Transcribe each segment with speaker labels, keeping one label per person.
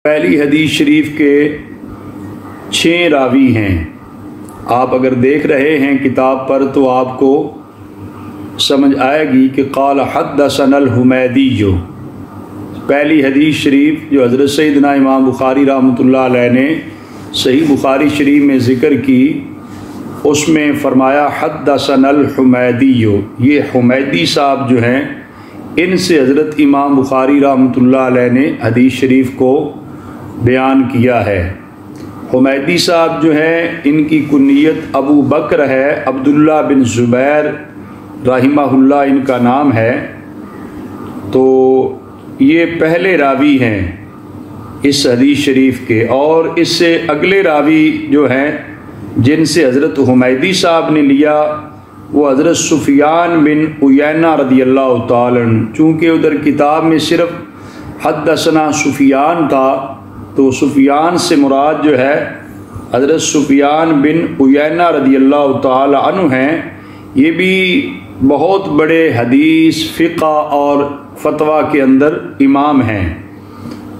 Speaker 1: پہلی حدیث شریف کے 6 راوی ہیں۔ آپ اگر دیکھ رہے ہیں کتاب پر تو آپ کو سمجھ آئے گی کہ قال حدثنا الحمیدی، جو پہلی حدیث شریف جو حضرت سیدنا امام بخاری رحمۃ اللہ علیہ نے صحیح بخاری شریف میں ذکر کی، اس میں فرمایا حدثنا الحمیدی، یہ حمیدی صاحب جو ہیں ان سے حضرت امام بخاری رحمۃ اللہ علیہ نے حدیث شریف کو بیان کیا ہے۔ حمیدی صاحب جو ہیں ان کی کنیت ابو بکر ہے، عبداللہ بن زبیر رحمہ اللہ ان کا نام ہے۔ تو یہ پہلے راوی ہیں اس حدیث شریف کے، اور اس سے اگلے راوی جو ہیں جن سے حضرت حمیدی صاحب نے لیا وہ حضرت سفیان بن عیینہ رضی اللہ تعالیٰ عنہ۔ چونکہ ادھر کتاب میں صرف حدثنا سفیان تھا، تو سفیان سے مراد جو ہے حضرت سفیان بن عیینہ رضی اللہ تعالیٰ عنہ ہیں۔ یہ بھی بہت بڑے حدیث، فقہ اور فتویٰ کے اندر امام ہیں،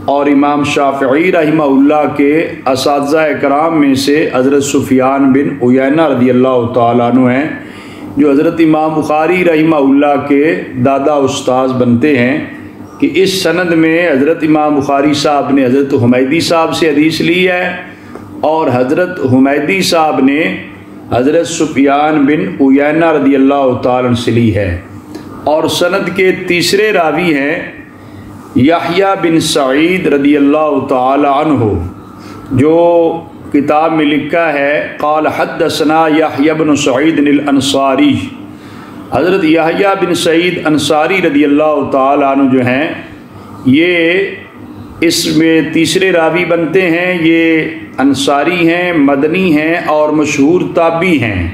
Speaker 1: اور امام شافعی رحمہ اللہ کے اساتذہ کرام میں سے حضرت سفیان بن عیینہ رضی اللہ تعالیٰ عنہ ہیں، جو حضرت امام بخاری رحمہ اللہ کے دادا استاذ بنتے ہیں کہ اس سند میں حضرت امام بخاری صاحب نے حضرت حمیدی صاحب سے حدیث لی ہے، اور حضرت حمیدی صاحب نے حضرت سفیان بن عیینہ رضی اللہ تعالیٰ عنہ سے لی ہے۔ اور سند کے تیسرے راوی ہیں یحییٰ بن سعید رضی اللہ تعالیٰ عنہ، جو کتاب میں لکھا ہے قال حدثنا یحییٰ بن سعید الانصاری۔ حضرت یحییٰ بن سعید انصاری رضی اللہ تعالیٰ عنہ جو ہیں یہ اس میں تیسرے راوی بنتے ہیں۔ یہ انصاری ہیں، مدنی ہیں اور مشہور تابعی ہیں،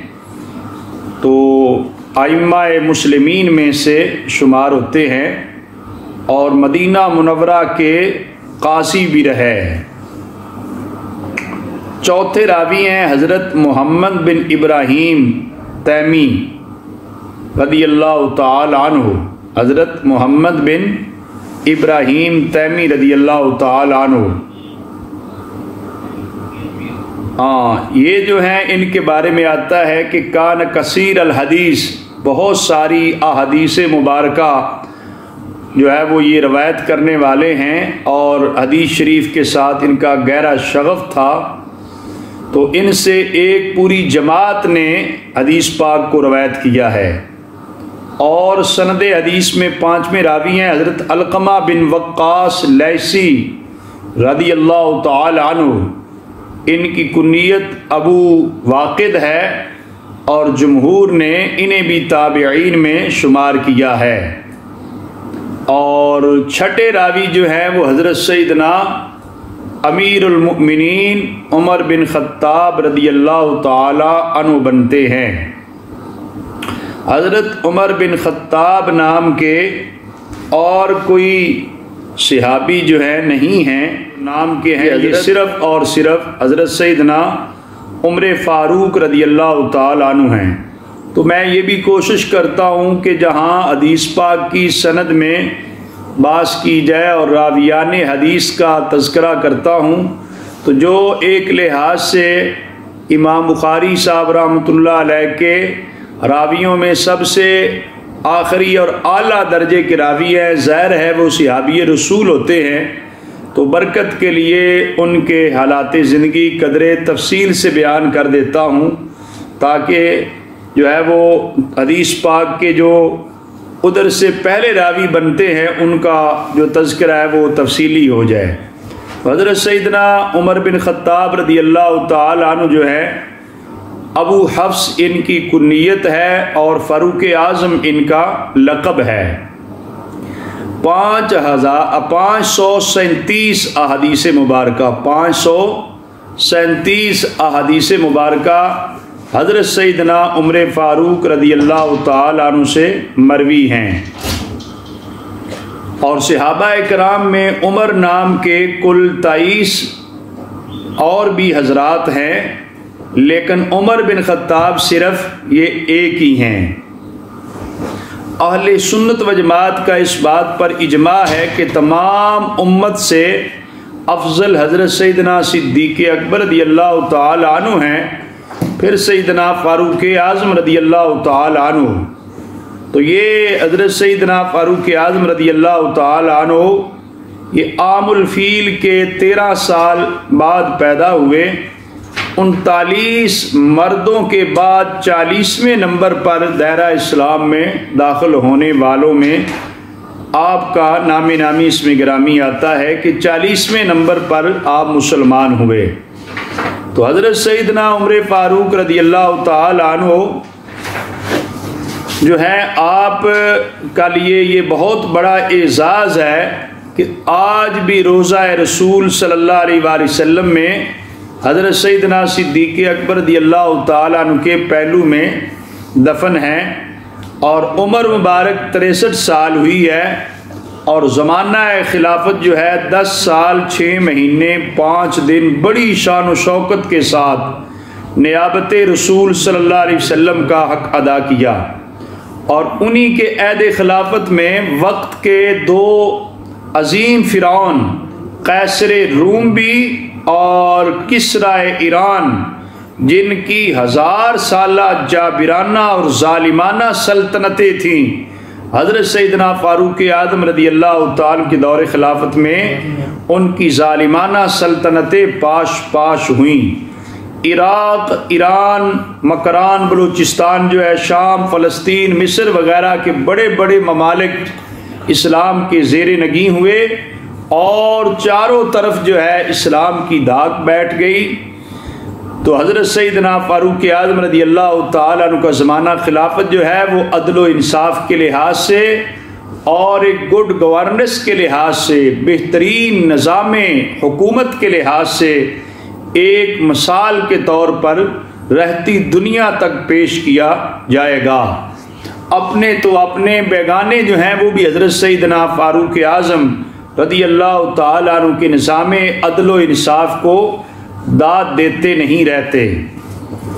Speaker 1: تو ائمہ مسلمین میں سے شمار ہوتے ہیں، اور مدینہ منورہ کے قاضی بھی رہے ہیں۔ چوتھے راوی ہیں حضرت محمد بن ابراہیم تیمی رضی اللہ تعالی عنہ۔ حضرت محمد بن ابراہیم تیمی رضی اللہ تعالی عنہ، یہ جو ہیں ان کے بارے میں آتا ہے کہ کان کثیر الحدیث، بہت ساری احادیث مبارکہ جو ہے وہ یہ روایت کرنے والے ہیں، اور حدیث شریف کے ساتھ ان کا گہرا شغف تھا۔ تو ان سے ایک پوری جماعت نے حدیث پاک کو روایت کیا ہے۔ اور سند حدیث میں 5ویں راوی ہیں حضرت علقمہ بن وقاص لیثی رضی اللہ تعالی عنہ، ان کی کنیت ابو واقد ہے، اور جمہور نے انہیں بھی تابعین میں شمار کیا ہے۔ اور چھٹے راوی جو ہیں وہ حضرت سیدنا امیر المؤمنین عمر بن خطاب رضی اللہ تعالی عنہ بنتے ہیں۔ حضرت عمر بن خطاب نام کے اور کوئی صحابی جو ہے نہیں ہیں، نام کے ہیں یہ صرف اور صرف حضرت سیدنا عمر فاروق رضی اللہ تعالی عنہ ہیں۔ تو میں یہ بھی کوشش کرتا ہوں کہ جہاں حدیث پاک کی سند میں بحث کی جائے اور راویان حدیث کا تذکرہ کرتا ہوں، تو جو ایک لحاظ سے امام بخاری صاحب رحمۃ اللہ علیہ کے راویوں میں سب سے آخری اور اعلیٰ درجے کے راوی ہیں، ظاہر ہے وہ صحابی رسول ہوتے ہیں، تو برکت کے لیے ان کے حالات زندگی قدرے تفصیل سے بیان کر دیتا ہوں، تاکہ جو ہے وہ حدیث پاک کے جو ادھر سے پہلے راوی بنتے ہیں ان کا جو تذکرہ ہے وہ تفصیلی ہو جائے۔ حضرت سیدنا عمر بن خطاب رضی اللہ تعالی عنہ جو ہے ابو حفص ان کی کنیت ہے، اور فاروق اعظم ان کا لقب ہے۔ 537 احادیث مبارکہ، 537 احادیث مبارکہ حضرت سیدنا عمر فاروق رضی اللہ تعالی عنہ سے مروی ہیں۔ اور صحابہ کرام میں عمر نام کے کل 23 اور بھی حضرات ہیں، لیکن عمر بن خطاب صرف یہ ایک ہی ہیں۔ اہل سنت و جماعت کا اس بات پر اجماع ہے کہ تمام امت سے افضل حضرت سیدنا صدیق اکبر رضی اللہ تعالی عنہ ہیں، پھر سیدنا فاروق اعظم رضی اللہ تعالی عنہ۔ تو یہ حضرت سیدنا فاروق اعظم رضی اللہ تعالی عنہ یہ عام الفیل کے 13 سال بعد پیدا ہوئے۔ 39 مردوں کے بعد 40ویں نمبر پر دائرہ اسلام میں داخل ہونے والوں میں آپ کا نامی اسم گرامی آتا ہے کہ 40ویں نمبر پر آپ مسلمان ہوئے۔ تو حضرت سیدنا عمر فاروق رضی اللہ تعالی عنہ جو ہے آپ کا لیے یہ بہت بڑا اعزاز ہے کہ آج بھی روضہ رسول صلی اللہ علیہ وآلہ وسلم میں حضرت سیدنا صدیق اکبر رضی اللہ تعالیٰ عنہ کے پہلو میں دفن ہیں، اور عمر مبارک 63 سال ہوئی ہے، اور زمانہ خلافت جو ہے 10 سال 6 مہینے 5 دن بڑی شان و شوکت کے ساتھ نیابت رسول صلی اللہ علیہ وسلم کا حق ادا کیا۔ اور انہی کے عہد خلافت میں وقت کے 2 عظیم فرعون قیصر روم بھی اور کسریٰ ایران، جن کی 1000 سالہ جابرانہ اور ظالمانہ سلطنتیں تھیں، حضرت سیدنا فاروق اعظم رضی اللہ تعالیٰ کے دور خلافت میں ان کی ظالمانہ سلطنتیں پاش ہوئیں۔ عراق، ایران، مکران، بلوچستان جو ہے، شام، فلسطین، مصر وغیرہ کے بڑے بڑے ممالک اسلام کے زیر نگیں ہوئے، اور چاروں طرف جو ہے اسلام کی دھاک بیٹھ گئی۔ تو حضرت سیدنا فاروق اعظم رضی اللہ تعالیٰ عنہ کا زمانہ خلافت جو ہے وہ عدل و انصاف کے لحاظ سے اور ایک گڈ گورننس کے لحاظ سے، بہترین نظام حکومت کے لحاظ سے ایک مثال کے طور پر رہتی دنیا تک پیش کیا جائے گا۔ اپنے تو اپنے بیگانے جو ہیں وہ بھی حضرت سیدنا فاروق اعظم رضی اللہ تعالیٰ عنہ کے نظام عدل و انصاف کو داد دیتے نہیں رہتے۔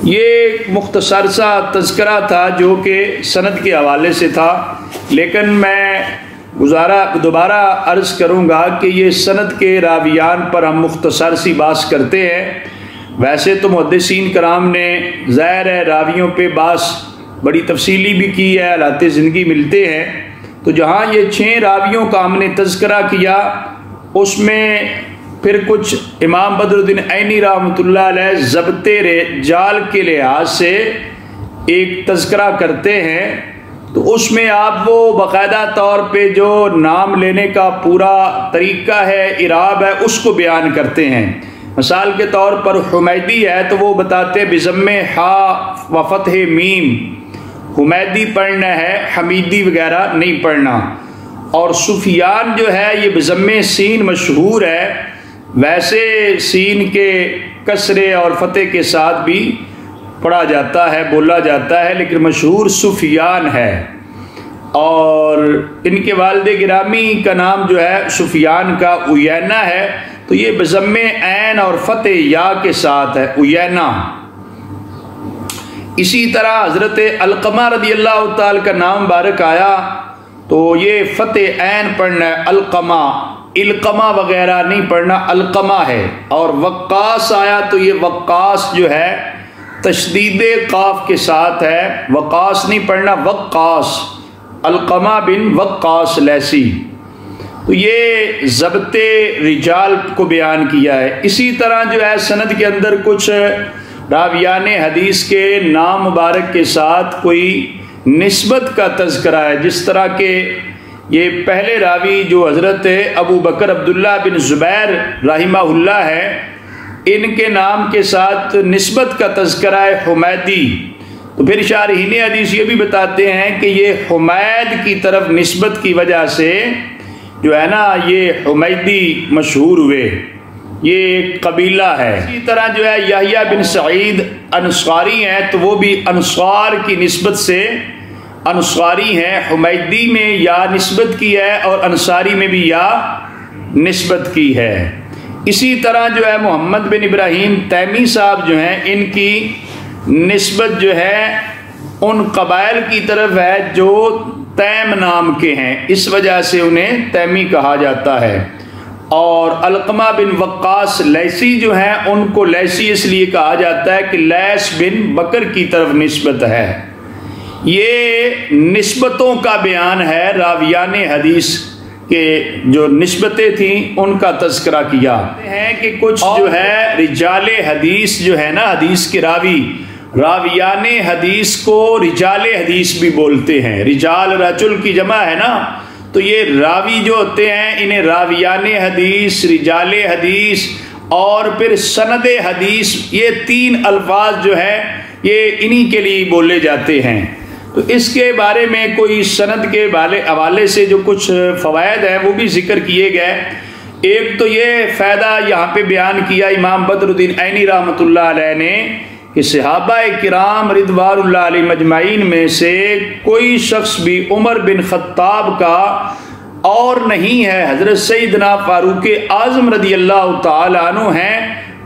Speaker 1: یہ ایک مختصر سا تذکرہ تھا جو کہ سند کے حوالے سے تھا، لیکن میں دوبارہ عرض کروں گا کہ یہ سند کے راویان پر ہم مختصر سی بات کرتے ہیں۔ ویسے تو محدثین کرام نے ظاہر ہے راویوں پہ بحث بڑی تفصیلی بھی کی ہے، حالات زندگی ملتے ہیں، تو جہاں یہ 6 راویوں کا ہم نے تذکرہ کیا، اس میں پھر کچھ امام بدر الدین عینی رحمۃ اللہ علیہ ضبط رجال کے لحاظ سے ایک تذکرہ کرتے ہیں، تو اس میں آپ وہ باقاعدہ طور پہ جو نام لینے کا پورا طریقہ ہے، اعراب ہے، اس کو بیان کرتے ہیں۔ مثال کے طور پر حمیدی ہے تو وہ بتاتے بضم حا و فتح میم، حمیدی پڑھنا ہے، حمیدی وغیرہ نہیں پڑھنا۔ اور سفیان جو ہے یہ بضم سین مشہور ہے، ویسے سین کے کسرے اور فتح کے ساتھ بھی پڑھا جاتا ہے، بولا جاتا ہے، لیکن مشہور سفیان ہے۔ اور ان کے والد گرامی کا نام جو ہے سفیان کا عیینہ ہے، تو یہ بضم عین اور فتح یا کے ساتھ ہے، عیینہ۔ اسی طرح حضرت علقمہ رضی اللہ تعالی کا نام مبارک آیا تو یہ فتح عین پڑھنا ہے، علقمہ، علقمہ وغیرہ نہیں پڑھنا، علقمہ ہے۔ اور وقاص آیا تو یہ وقاص جو ہے تشدید قاف کے ساتھ ہے، وقاص نہیں پڑھنا، وقاص، علقمہ بن وقاص لیسی۔ تو یہ ضبط رجال کو بیان کیا ہے۔ اسی طرح جو ہے سند کے اندر کچھ راویان حدیث کے نام مبارک کے ساتھ کوئی نسبت کا تذکرہ ہے، جس طرح کہ یہ پہلے راوی جو حضرت ابو بکر عبداللہ بن زبیر رحمہ اللہ ہے، ان کے نام کے ساتھ نسبت کا تذکرہ ہے حمیدی۔ تو پھر شارحین حدیث یہ بھی بتاتے ہیں کہ یہ حمید کی طرف نسبت کی وجہ سے جو ہے نا یہ حمیدی مشہور ہوئے، یہ ایک قبیلہ ہے۔ اسی طرح جو ہے یحییٰ بن سعید انصاری ہیں تو وہ بھی انصار کی نسبت سے انصاری ہیں، حمیدی میں یا نسبت کی ہے اور انصاری میں بھی یا نسبت کی ہے۔ اسی طرح جو ہے محمد بن ابراہیم تیمی صاحب جو ہیں، ان کی نسبت جو ہے ان قبائل کی طرف ہے جو تیم نام کے ہیں، اس وجہ سے انہیں تیمی کہا جاتا ہے۔ اور علقمہ بن وقاص لیثی جو ہیں ان کو لیثی اس لیے کہا جاتا ہے کہ لیث بن بکر کی طرف نسبت ہے۔ یہ نسبتوں کا بیان ہے، راویان حدیث کہ جو نسبتیں تھیں ان کا تذکرہ کیا ہے کہ کچھ جو ہے رجال حدیث جو ہے نا، حدیث کے راویان حدیث کو رجال حدیث بھی بولتے ہیں۔ رجال رجل کی جمع ہے نا، تو یہ راوی جو ہوتے ہیں انہیں راویان حدیث، رجال حدیث اور پھر سند حدیث، یہ تین الفاظ جو ہیں یہ انہی کے لیے بولے جاتے ہیں۔ تو اس کے بارے میں کوئی سند کے حوالے سے جو کچھ فوائد ہیں وہ بھی ذکر کیے گئے۔ ایک تو یہ فائدہ یہاں پہ بیان کیا امام بدر الدین عینی رحمۃ اللہ علیہ نے کہ صحابہ کرام رضوان اللہ علیہ مجمعین میں سے کوئی شخص بھی عمر بن خطاب کا اور نہیں ہے، حضرت سیدنا فاروق اعظم رضی اللہ تعالی عنہ ہیں،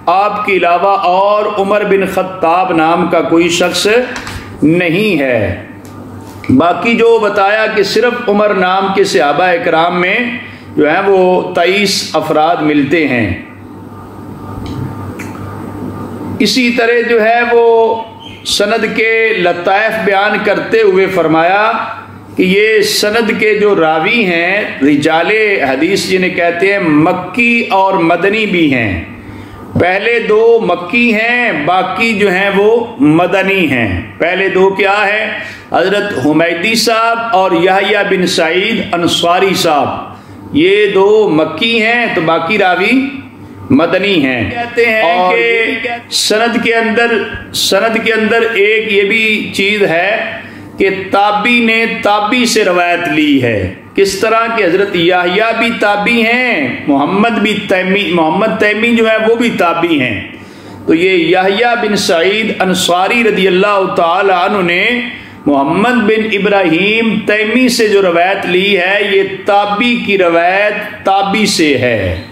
Speaker 1: آپ کے علاوہ اور عمر بن خطاب نام کا کوئی شخص نہیں ہے۔ باقی جو بتایا کہ صرف عمر نام کے صحابہ کرام میں جو ہیں وہ 23 افراد ملتے ہیں۔ اسی طرح جو ہے وہ سند کے لطائف بیان کرتے ہوئے فرمایا کہ یہ سند کے جو راوی ہیں رجال حدیث جنہیں کہتے ہیں مکی اور مدنی بھی ہیں، پہلے دو مکی ہیں، باقی جو ہیں وہ مدنی ہیں۔ پہلے دو کیا ہے؟ حضرت حمیدی صاحب اور یحییٰ بن سعید انصاری صاحب، یہ دو مکی ہیں تو باقی راوی مدنی ہیں۔ کہتے ہیں کہ سند کے اندر ایک یہ بھی چیز ہے کہ تابعی نے تابعی سے روایت لی ہے۔ کس طرح کہ حضرت یحییٰ بھی تابعی ہیں، محمد تیمی جو ہے وہ بھی تابعی ہیں۔ تو یہ یحییٰ بن سعید انصاری رضی اللہ تعالی عنہ نے محمد بن ابراہیم تیمی سے جو روایت لی ہے، یہ تابعی کی روایت تابعی سے ہے۔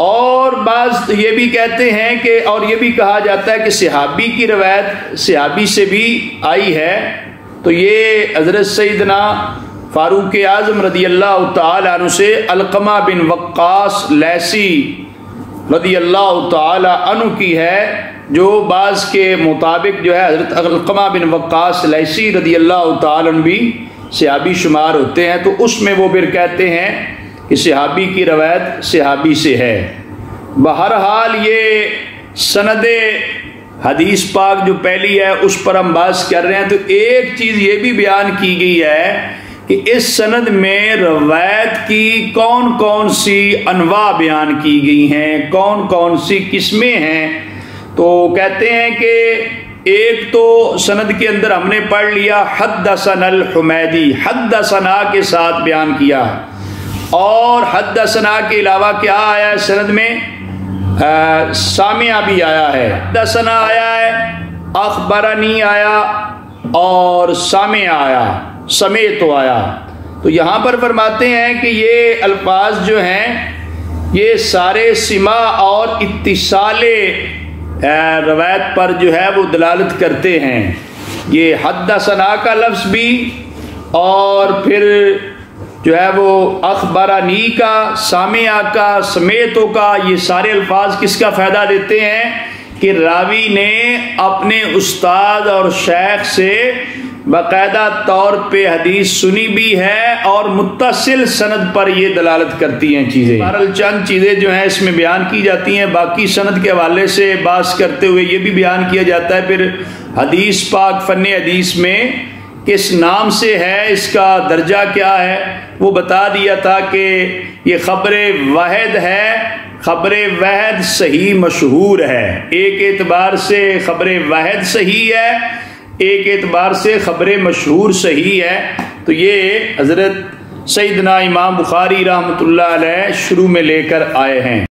Speaker 1: اور بعض یہ بھی کہتے ہیں کہ اور یہ بھی کہا جاتا ہے کہ صحابی کی روایت صحابی سے بھی آئی ہے۔ تو یہ حضرت سیدنا فاروق اعظم رضی اللہ تعالی عنہ سے علقمہ بن وقاص لیثی رضی اللہ تعالی عنہ کی ہے، جو بعض کے مطابق جو ہے حضرت علقمہ بن وقاص لیثی رضی اللہ تعالی عنہ بھی صحابی شمار ہوتے ہیں۔ تو اس میں وہ پھر کہتے ہیں کہ صحابی کی روایت صحابی سے ہے۔ بہرحال یہ سند حدیث پاک جو پہلی ہے اس پر ہم بات کر رہے ہیں۔ تو ایک چیز یہ بھی بیان کی گئی ہے کہ اس سند میں روایت کی کون کون سی انواع بیان کی گئی ہیں، کون کون سی قسمیں ہیں۔ تو کہتے ہیں کہ ایک تو سند کے اندر ہم نے پڑھ لیا حدثنا الحمیدی، حدثنا کے ساتھ بیان کیا، اور حدثنا کے علاوہ کیا آیا ہے سند میں؟ سامعہ بھی آیا ہے، حدثنا آیا ہے، اخبرنی آیا اور سامعہ آیا، سمیت آیا۔ تو یہاں پر فرماتے ہیں کہ یہ الفاظ جو ہیں یہ سارے سماع اور اتصال روایت پر جو ہے وہ دلالت کرتے ہیں۔ یہ حدثنا کا لفظ بھی اور پھر جو ہے وہ اخبرنی کا، سامعہ کا، سمیتوں کا، یہ سارے الفاظ کس کا فائدہ دیتے ہیں کہ راوی نے اپنے استاد اور شیخ سے باقاعدہ طور پہ حدیث سنی بھی ہے اور متصل سند پر یہ دلالت کرتی ہیں چیزیں۔ بہرحال چند چیزیں جو ہیں اس میں بیان کی جاتی ہیں، باقی سند کے حوالے سے بات کرتے ہوئے یہ بھی بیان کیا جاتا ہے پھر حدیث پاک فن حدیث میں کس نام سے ہے، اس کا درجہ کیا ہے، وہ بتا دیا تھا کہ یہ خبر واحد ہے، خبر واحد صحیح مشہور ہے۔ ایک اعتبار سے خبر واحد صحیح ہے، ایک اعتبار سے خبر مشہور صحیح ہے۔ تو یہ حضرت سیدنا امام بخاری رحمۃ اللہ علیہ شروع میں لے کر آئے ہیں۔